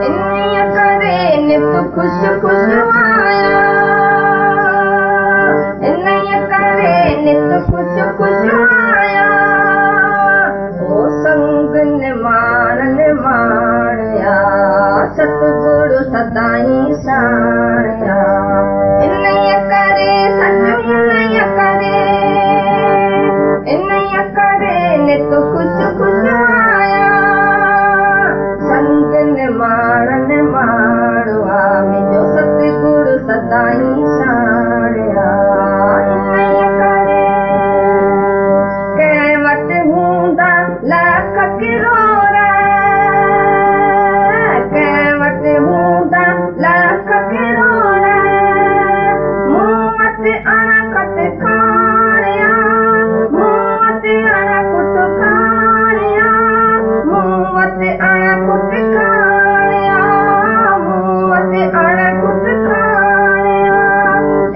इन्हीं करे नित खुश खुश आया इन्हीं करे नित खुश खुश आया ओ संग निमाणया सतगुरु सदाई साणया इन्हीं करे सच इन्हीं करे नित खुश खुश आया संग निमाणवा मुंहिंजो सतगुरु सदाई साणया इन्हीं करे कंहिं वटि हूंदा लख किरोड़ कंहिं वटि हूंदा लख किरोड़ मूं वटि अणखट खाणिया मूं वटि अणखुट खाणिया मूं वटि अणखुट खाणिया मूं वटि अणखुट खाणिया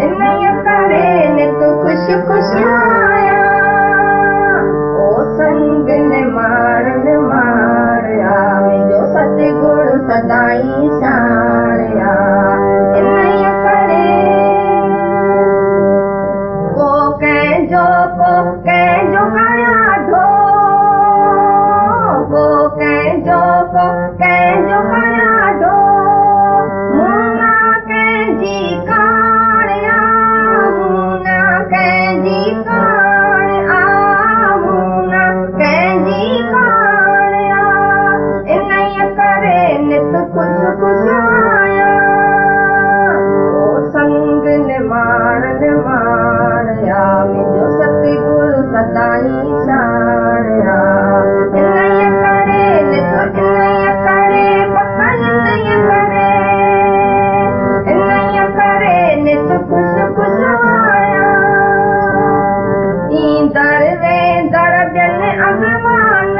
इन्हीं करे नित खुश खुश आया ओ संग निमाणया मुंहिंजो सतगुरु सदाई साणया इन्हीं करे को कंहिंजो ॾाढो को कंहिंजो ॾाढो मूं न कंहिंजी काणिया मूं न कंहिंजी काणिया मूं न कंहिंजी काणिया इन्हीं करे नित खुश खुश आया ओ संग निमाणया मुंहिंजो सतगुरु सदाई साणया इन्हीं करे नित इन्हीं करे पका इन्हीं करे नित खुश खुश आया ईंदड़ वेंदड़ ॿियनि अॻवान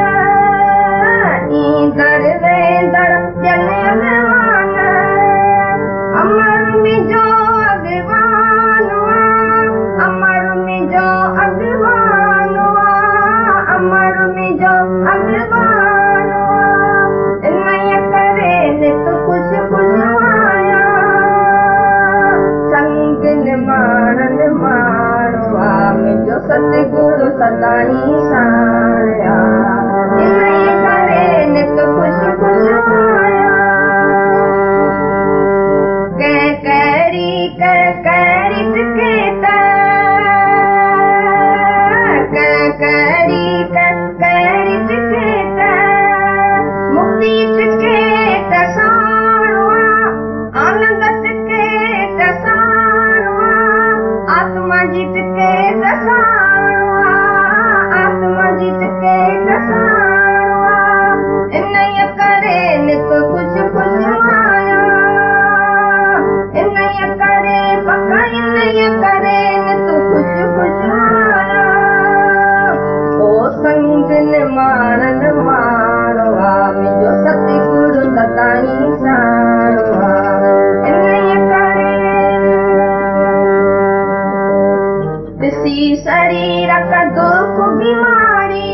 ईंदड़ वेंदड़ ॿियनि अॻवान अमर मुंहिंजो अॻवान अमर मुंहिंजो अॻवान अमर मुंहिंजो अॻवान इन्हीं करे नित खुश खुश आया संग निमाणवा मुंहिंजो सतगुरु सदाई साणया इन्हीं करे नित खुश खुश आया कंहिं कहिड़ी टिकेट कंहिं कहिड़ी टिकेट मुक्ति टिकेट साणवा आनंद टिकेट साणवा आत्मा जी टिकेट साणवा आत्मा जी टिकेट साणवा इन्हीं करे नित खुश खुश आया इन्हीं करे पका इन्हीं करे नित खुश खुश आया ओ संग निमाणवा मुंहिंजो सतगुरु सदाई साणवा इन्हीं करे ॾिसी शरीर का दुख बीमारी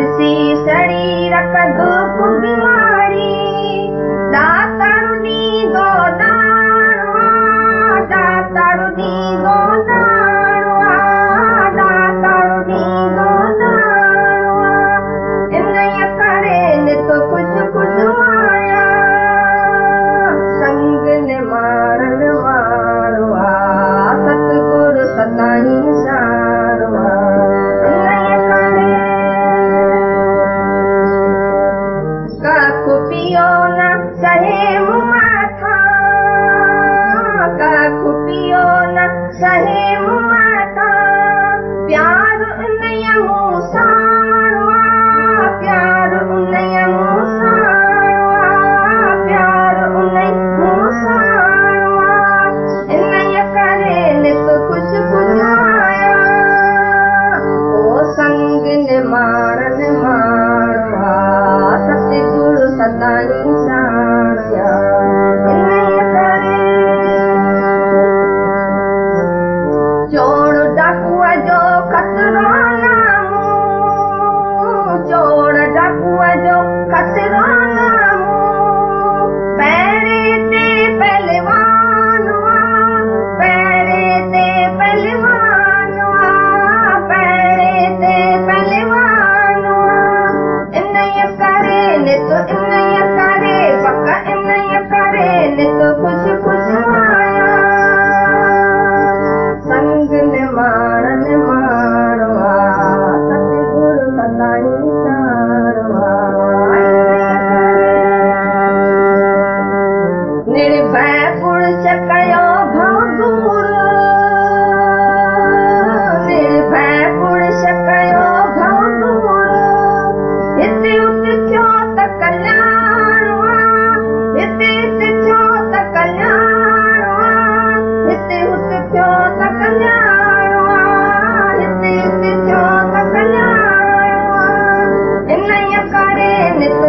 ॾिसी शरीर का दुख बीमारी दातारु ॾींदो दाणवा दातारु ॾींदो दाणवा दातारु ॾींदो दाणवा इन्हीं करे नित खुश खुश आया संग निमाणवा सतगुरु सदाई साणवा इन्हीं करे कख पियो न सहे नित